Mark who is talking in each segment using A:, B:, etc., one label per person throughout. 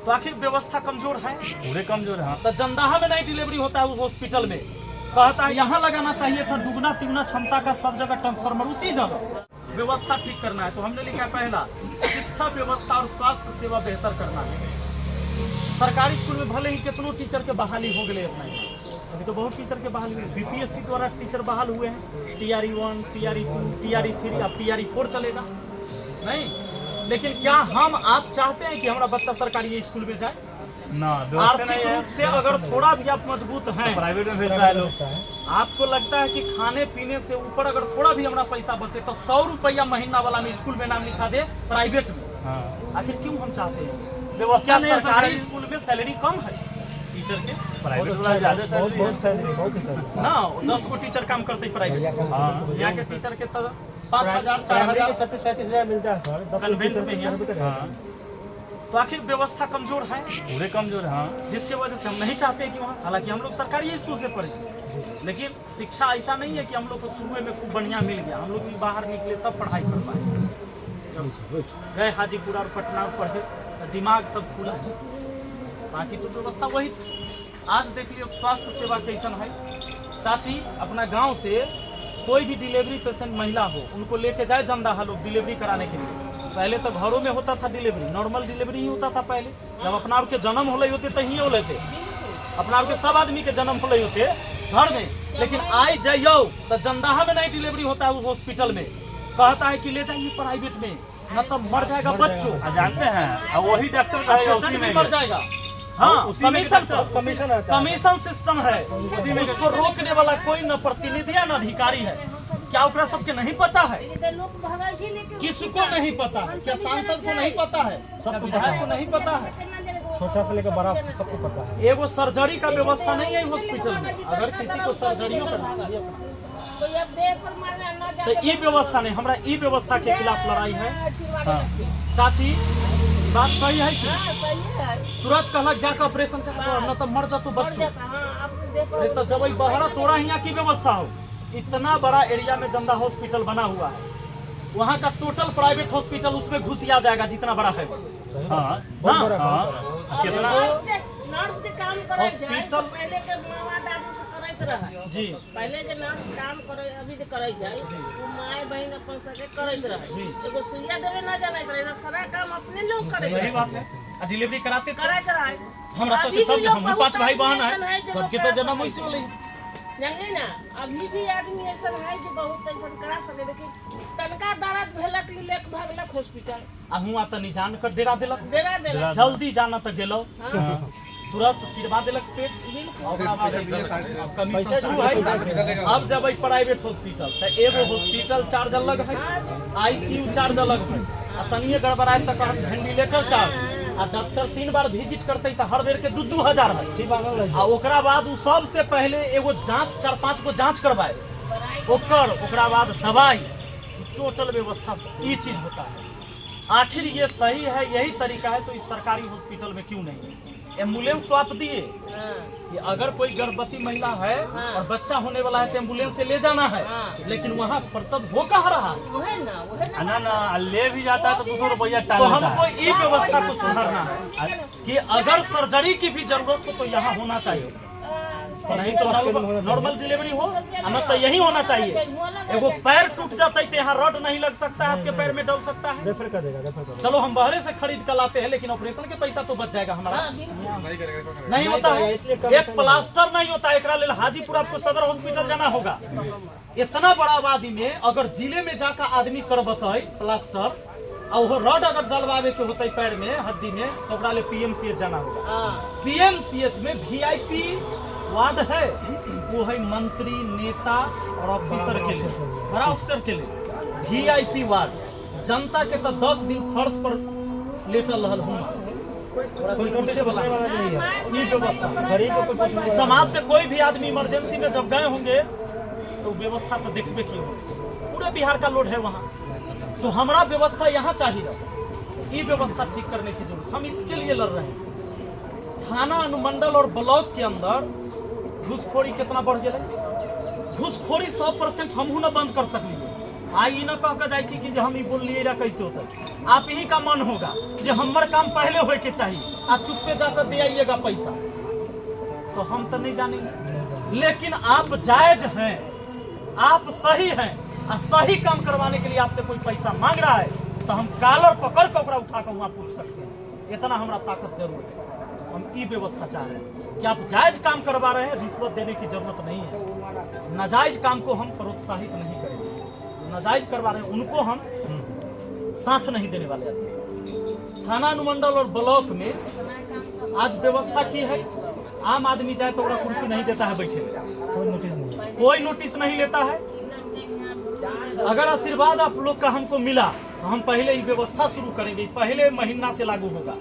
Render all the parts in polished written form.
A: तो आखिर व्यवस्था कमजोर है,
B: पूरे कमजोर है।
A: तो जंदाहा में नहीं डिलीवरी होता है उस हॉस्पिटल में, कहता है यहाँ लगाना चाहिए था दुगना तिगुना क्षमता का सब जगह ट्रांसफार्मर उसी जगह। व्यवस्था ठीक करना है तो हमने लिखा पहला शिक्षा व्यवस्था और स्वास्थ्य सेवा बेहतर करना है। सरकारी स्कूल में भले ही कितनों टीचर के बहाली हो गए अपना, अभी तो बहुत टीचर के बहाली हुए, बीपीएससी द्वारा टीचर बहाल हुए हैं, TRE 1, TRE 2, TRE 3, अब TRE 4 चलेगा नहीं। लेकिन क्या हम आप चाहते हैं कि हमारा बच्चा सरकारी स्कूल में जाए?
B: ना,
A: आर्थिक रूप से अगर थोड़ा भी आप मजबूत हैं,
B: प्राइवेट में भेजता है लोग।
A: आपको लगता है कि खाने पीने से ऊपर अगर थोड़ा भी हमारा पैसा बचे तो 100 रुपया महीना वाला में स्कूल में नाम लिखा दे प्राइवेट में।
B: हाँ।
A: आखिर क्यों हम चाहते हैं?
B: व्यवस्था
A: क्या सरकारी स्कूल में सैलरी कम है टीचर के?
B: प्राइवेट वाला ज्यादा सैलरी
A: ना 10 को टीचर काम करते प्राइवेट, यहाँ के टीचर के तो 5,000 4,000
C: 36,000 मिलता है सर।
A: कन्वेंट में ही। तो आखिर व्यवस्था कमजोर है,
B: पूरे कमजोर है। हाँ।
A: जिसके वजह से हम नहीं चाहते कि वहाँ, हालांकि हम लोग सरकारी स्कूल से पढ़े, लेकिन शिक्षा ऐसा नहीं है कि हम लोग को शुरू में खूब बढ़िया मिल गया, हम लोग भी बाहर निकले तब पढ़ाई कर पाए, गए हाजीपुर और पटना पढ़े, दिमाग सब खुला है। बाकी तो व्यवस्था वही। आज देख लियो स्वास्थ्य सेवा कैसन है। चाची अपना गांव से कोई भी डिलीवरी पेशेंट महिला हो उनको लेके जाए जंदाहा लोग डिलीवरी कराने के लिए। पहले तो घरों में होता था डिलीवरी, नॉर्मल डिलीवरी ही होता था पहले, जब अपना के जन्म होले होते तही होले थे, अपना के सब आदमी के जन्म होले होते घर में। लेकिन आई जाइयो तो जंदाहा में नहीं डिलीवरी होता है उस हॉस्पिटल में, कहता है कि ले जाइए प्राइवेट में, न तो मर जाएगा बच्चों।
B: जानते हैं वही डॉक्टर
A: भी मर जाएगा। हाँ, कमीशन सिस्टम है, उसको रोकने वाला कोई न प्रतिनिधि है न अधिकारी है। क्या ओकरा सबके नहीं पता है? किसको नहीं पता है? क्या सांसद को नहीं पता है? सब विधायक को नहीं पता है?
C: छोटा से लेकर बड़ा सबको पता है।
A: एगो सर्जरी का व्यवस्था नहीं है हॉस्पिटल में, अगर किसी को सर्जरी करना तो ये व्यवस्था नहीं। हमारा ई व्यवस्था के खिलाफ लड़ाई है। हाँ। चाची बात सही है कि तुरंत कहलक जाकर ऑपरेशन कर, न तो मर जा तो बच्चों। तो जब बहरा तोड़ा यहाँ की व्यवस्था हो, इतना बड़ा एरिया में जंदा हॉस्पिटल बना हुआ है, वहाँ का टोटल प्राइवेट हॉस्पिटल उसमें घुसिया जाएगा जितना बड़ा है।
B: हाँ।
A: कितना हॉस्पिटल जी
D: पहले जो नर्स काम करे अभी जो करे जाए वो माय बहन अपन सके करत रहे, एगो सुइया देवे ना जाने रहे, सारा काम अपने लोग करे।
A: सही बात है। डिलीवरी कराते
D: रहे
A: हमरा सबके सब हम 5 भाई बहन है, सबके तो जन्म वैसे होले
D: जानले ना। अभी भी आदमी ऐसा है जो बहुत ऐसा करा सके, लेकिन तनका दर्द भेलक लेक भागलक हॉस्पिटल,
A: अहुआ त निजान कर डेरा देलक,
D: डेरा
A: जल्दी जाना त गेलो तुरंत चिड़वा देलक पेट। कमीशन शुरू है। अब जब प्राइवेट हॉस्पिटल तो एगो हॉस्पिटल चार्ज अलग है, ICU चार्ज अलग है, तनिए गड़बड़ाए तक वेंटिलेटर चार्ज, आ डॉक्टर 3 बार विजिट करते तो हर बेर के 2-2 हजार है। आ ओकरा बाद सबसे पहले एगो जांच 4-5 गो जांच करवाए, ओकरा बाद दवाई, टोटल व्यवस्था ये चीज होता है। आखिर ये सही है, यही तरीका है तो इस सरकारी हॉस्पिटल में क्यों नहीं? एम्बुलेंस तो आप दिए कि अगर कोई गर्भवती महिला है और बच्चा होने वाला है तो एम्बुलेंस से ले जाना है, लेकिन वहाँ प्रसव हो कहाँ रहा है?
B: ना ले भी जाता है तो 200 रुपया।
A: तो हमको ये व्यवस्था को सुधारना है कि अगर सर्जरी की भी जरूरत हो तो यहाँ होना चाहिए, नहीं तो नॉर्मल डिलीवरी हो, न तो यही होना चाहिए। एगो पैर टूट जाता है तो यहाँ रड नहीं लग सकता है, आपके पैर में डल सकता है,
C: रेफर कर देगा।
A: चलो हम बाहर से खरीद कर लाते हैं, लेकिन ऑपरेशन के पैसा तो बच जाएगा हमारा। नहीं होता है, एक प्लास्टर नहीं होता है, एक हाजीपुर आपको सदर हॉस्पिटल जाना होगा। इतना बड़ा आबादी में अगर जिले में जाकर आदमी करबता है प्लास्टर और वो रड अगर डलवावे के होता है पैर में हड्डी में तो ओकरा ले PMCH जाना होगा। PMCH में VIP वार्ड है, वो है मंत्री, नेता और ऑफिसर के लिए, बड़ा ऑफिसर के लिए VIP वार्ड। जनता के तो 10 दिन फर्श पर लेटल रहल हूँ, ये व्यवस्था। समाज से कोई भी आदमी इमरजेंसी में जब गए होंगे तो व्यवस्था तो देखबे की होगी, पूरे बिहार का लोड है वहाँ, तो हमारा व्यवस्था यहाँ चाहिए। ये व्यवस्था ठीक करने की जरूरत, हम इसके लिए लड़ रहे हैं। थाना अनुमंडल और ब्लॉक के अंदर घूसखोरी कितना बढ़ गया। घूसखोरी 100% हमहू न बंद कर सकली, आई न कह के जाई छी कि जे हम ई बोललिए रा कैसे होता। आप ही का मन होगा जे हमर काम पहले होए के चाहिए, आप चुप्पे जाकर दे आइएगा पैसा, तो हम तो नहीं जानेंगे। लेकिन आप जायज हैं, आप सही हैं और सही काम करवाने के लिए आपसे कोई पैसा मांग रहा है तो हम कॉलर पकड़ कर ओकरा उठा कर वहाँ पूछ सकते हैं। इतना हमारा ताकत जरूर है। हम ई व्यवस्था चाह रहे हैं कि आप जायज काम करवा रहे हैं, रिश्वत देने की जरूरत नहीं है। नाजायज काम को हम प्रोत्साहित नहीं करेंगे। नाजायज करवा रहे हैं उनको हम साथ नहीं देने वाले आदमी। थाना अनुमंडल और ब्लॉक में आज व्यवस्था की है, आम आदमी जाए तो ओकरा कुर्सी नहीं देता है बैठे में, कोई नोटिस नहीं लेता है। अगर आशीर्वाद आप लोग का हमको मिला तो हम पहले ही व्यवस्था शुरू करेंगे, पहले महीना से लागू होगा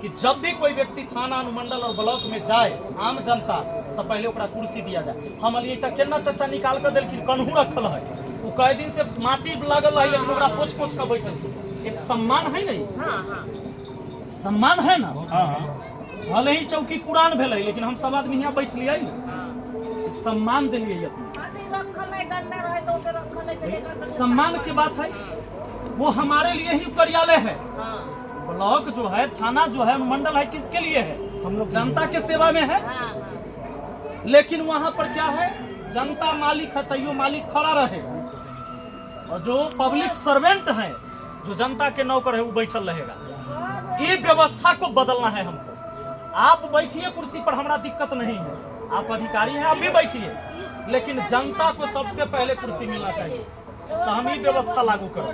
A: कि जब भी कोई व्यक्ति थाना अनुमंडल और ब्लॉक में जाए, आम जनता, तो पहले ओकरा कुर्सी दिया जाए। हम अलिए तक केना चाचा निकाल कर दिलखिन, कन्हू रखल है, वो कई दिन से माटी लागल है, लेकिन ओकरा पोछ पोछ कर बैठल। एक सम्मान है नहीं, सम्मान है ना। भले ही चौकी पुरान भेल, लेकिन हम सब आदमी यहाँ बैठ लिया, सम्मान दिलिए। सम्मान की बात है, वो हमारे लिए ही कार्यालय है। ब्लॉक जो है, थाना जो है, अनुमंडल है, किसके लिए है? हम लोग जनता के सेवा में है। लेकिन वहाँ पर क्या है, जनता मालिक है, तैयो मालिक खड़ा रहे, और जो पब्लिक सर्वेंट है, जो जनता के नौकर है, वो बैठल रहेगा। ये व्यवस्था को बदलना है हमको। आप बैठिए कुर्सी पर, हमारा दिक्कत नहीं है, आप अधिकारी हैं, आप भी बैठिए, लेकिन जनता को सबसे पहले कुर्सी मिलना चाहिए। तो हम ये व्यवस्था लागू करें।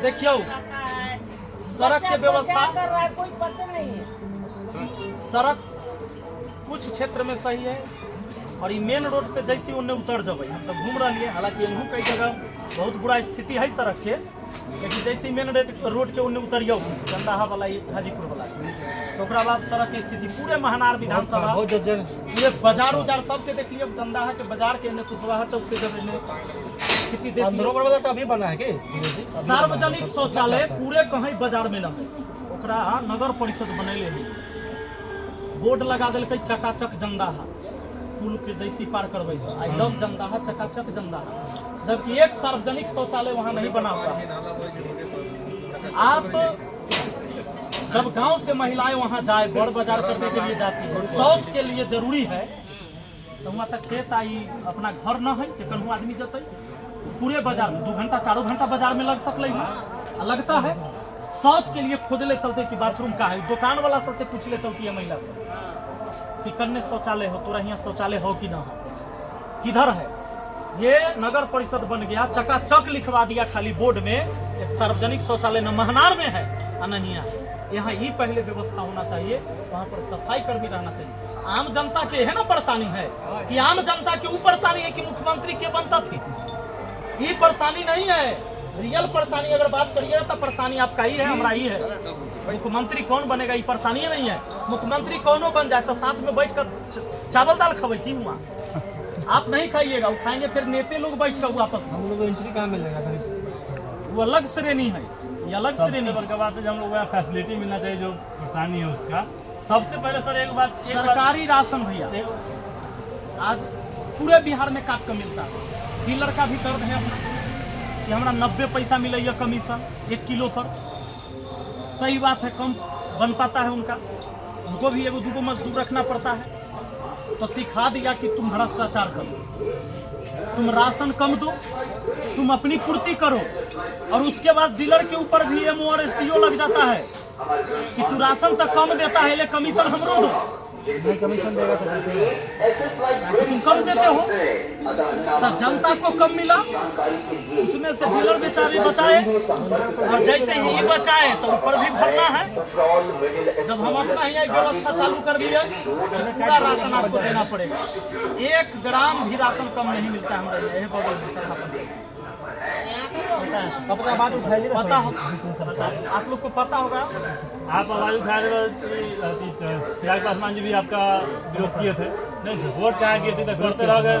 A: देखियो, सड़क के व्यवस्था,
D: कोई पता नहीं है।
A: सड़क कुछ क्षेत्र में सही है, और ये मेन रोड से जैसे उन्हें उतर जब हम तो घूम रही है। हालांकि इनहू कई जगह बहुत बुरा स्थिति है सड़क के, लेकिन जैसे मेन रोड के उन्हें उतरियो चंदाहा वाला, हाजीपुर वाला, तो ओकरा बाद सड़क की स्थिति पूरे महानार विधानसभा, पूरे बाजार उजार सबके देख लियो। चंदाहा के बाजार के कुशवाहा चौक से जब स्थिति देख
C: अभी बना है कि
A: सार्वजनिक शौचालय पूरे कहीं बाजार में न है, ओकरा नगर परिषद बनैले है, बोर्ड लगा दिल चकाचक जंदाहा, पुल के जैसी पार करवे तो आई लव जंदाहा, चकाचक जंदाहा, जबकि एक सार्वजनिक शौचालय वहाँ नहीं बना हुआ है। आप जब गांव से महिलाएं वहाँ जाए, बड़ बाजार करने के लिए जाती है, शौच के लिए जरूरी है, तो वहाँ तक खेत आई अपना घर न है, कन्हू आदमी जते पूरे बाजार में 2 घंटा 4 घंटा बाजार में लग सकले है। लगता है शौच के लिए खोजले चलते कि बाथरूम का है, दुकान वाला सबसे पूछले चलती है महिला से कि कन्ने शौचालय हो, तोरा यहाँ शौचालय हो कि ना हो, किधर है। ये नगर परिषद बन गया, चकाचक लिखवा दिया खाली बोर्ड में, एक सार्वजनिक शौचालय न महनार में है और नहीं यहाँ ये पहले व्यवस्था होना चाहिए। वहाँ पर सफाई कर्मी रहना चाहिए। आम जनता के है ना परेशानी है कि आम जनता के ऊपर परेशानी है कि मुख्यमंत्री के बनता थे, ये परेशानी नहीं है। रियल परेशानी अगर बात करिए तो परेशानी आपका ही है, हमारा ही है। मुख्यमंत्री कौन बनेगा ये परेशानी नहीं है। मुख्यमंत्री कौनो बन जाए तो साथ में बैठ कर चावल दाल खबे की हुआ, आप नहीं खाइएगा, वो खाएंगे फिर नेते लोग बैठ कर वापस।
C: हम लोग एंट्री कहाँ मिलेगा,
A: वो अलग श्रेणी है, ये अलग श्रेणी।
B: सबसे बात है, हम लोग फैसिलिटी मिलना चाहिए, जो परेशानी है उसका। सबसे पहले सर एक बात,
A: सरकारी राशन भैया आज पूरे बिहार में काट कर मिलता है। डीलर का भी दर्द है अपना कि हमारा 90 पैसा मिले कमीशन 1 किलो पर। सही बात है, कम बन पाता है उनका, उनको भी 1-2 मजदूर रखना पड़ता है। तो सिखा दिया कि तुम भ्रष्टाचार करो, तुम राशन कम दो, तुम अपनी पूर्ति करो, और उसके बाद डीलर के ऊपर भी एमओ और एसटीओ लग जाता है कि तू राशन तो कम देता है, ले कमीशन हमरो दो।
C: कमीशन देगा तो
A: तुम कम देते हो तो जनता को कम मिला, उसमें से डीलर बेचारे बचाए, और जैसे ही ये बचाए तो ऊपर भी भरना है। जब हम अपना ही व्यवस्था चालू कर दिए, पूरा राशन आपको देना पड़ेगा। 1 ग्राम भी राशन कम नहीं मिलता है हमारे यहाँ बगल में सभा।
C: अपना बात उठाइए,
A: पता हो, आप लोग को पता होगा।
B: आप आवाज उठा रहे, चिराग पासवान जी भी आपका विरोध किए थे, नहीं सर वोट क्या किए थे तो करते रह गए।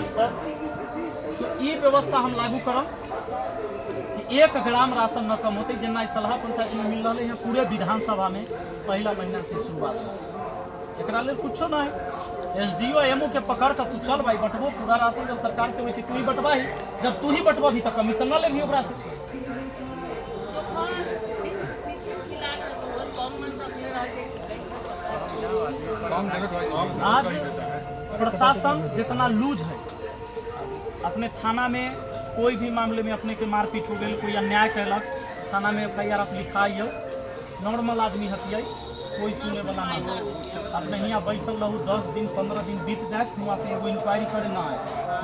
A: तो ये व्यवस्था हम लागू करम कि 1 ग्राम राशन न कम होते, जितना सलाह पंचायत में मिल रहा है। पूरे विधानसभा में पहला महीना से शुरुआत हो, एकरा लेल कुछो ना है। SDO एमओ के पकड़ कर तू चल भाई बटबो पूरा राशन जब सरकार से होई छै तू ही बटवाही, जब तू ही बटवाही त कमीशन ना लेबही ओकरा से।
D: जो खिला के तो कम मन रखले रह के
A: आज प्रशासन जितना लूज है, अपने थाना में कोई भी मामले में अपने के मारपीट हो गई, कोई अन्याय कैलक, थाना में FIR आप लिखाइयो, नॉर्मल आदमी हतियाई, कोई सुने वाला ना हो। अब नहीं यहाँ बैठल रहू 10 दिन 15 दिन बीत जाए, वहाँ से एगो इंक्वायरी करे ना आए,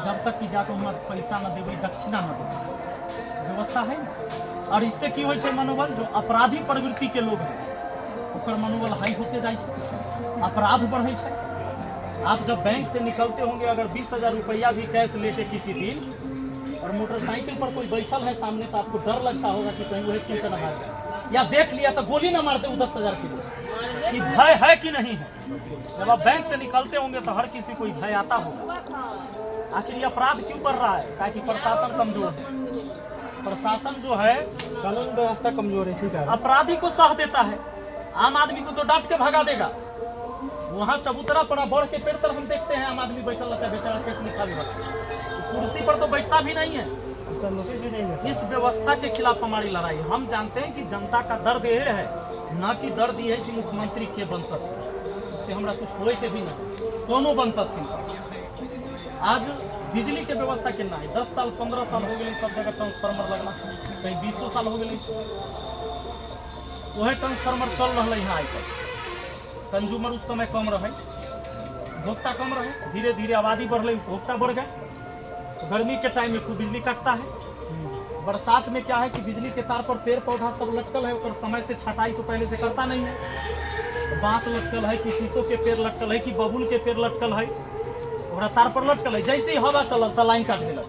A: जब तक कि जाकर वहाँ पैसा न देवे, दक्षिणा न देवे, व्यवस्था है ना। और इससे की होइ छै मनोबल, जो अपराधी प्रवृत्ति के लोग हैं ओकर मनोबल हाई होते जाए छै, अपराध बढ़े छै। आप जब बैंक से निकलते होंगे अगर 20,000 रुपया भी कैश लेके किसी दिन, और मोटरसाइकिल पर कोई बैठल है सामने, तो आपको डर लगता होगा कि कहीं वह छीन कर न मार जाए, या देख लिया तो गोली ना मार दे 10,000 की, कि भय है कि नहीं है। जब आप बैंक से निकलते होंगे तो हर किसी को भय आता होगा। आखिर ये अपराध क्यों बढ़ रहा है? ताकि प्रशासन कमजोर है। प्रशासन जो है
C: कानून व्यवस्था कमजोर है, ठीक है।
A: अपराधी को सह देता है, आम आदमी को तो डांट के भगा देगा। वहाँ चबूतरा पड़ा बढ़ के पेड़ तरफ हम देखते हैं आम आदमी बैठा रहता है, बेचारा केस लिखा भी रहता है, कुर्सी पर तो बैठता भी नहीं है।
C: उसका नोटिस भी नहीं है।
A: इस व्यवस्था के खिलाफ हमारी लड़ाई। हम जानते हैं कि जनता का दर्द ये है, ना कि दर्द ये है कि मुख्यमंत्री के बनता थे, उससे हमारा कुछ होए के भी नहीं, दोनों बनता थे। आज बिजली के व्यवस्था केना है, 10 साल 15 साल हो गए, सब जगह ट्रांसफार्मर लगना, कहीं 20 साल हो गए, वह ट्रांसफार्मर चल रहा है। यहाँ आकर कंज्यूमर उस समय कम रहे, उपभोक्ता कम रहे, धीरे धीरे आबादी बढ़ रही, उपभोक्ता बढ़ गए। गर्मी के टाइम में खूब बिजली कटता है, बरसात में क्या है कि बिजली के तार पर पेड़ पौधा सब लटकल है, और समय से छटाई तो पहले से करता नहीं है। बांस लटकल है कि शीशो के पेड़ लटकल है कि बबूल के पेड़ लटकल है, तार पर लटकल है, जैसे ही हवा चलल तो लाइन काट दिलक।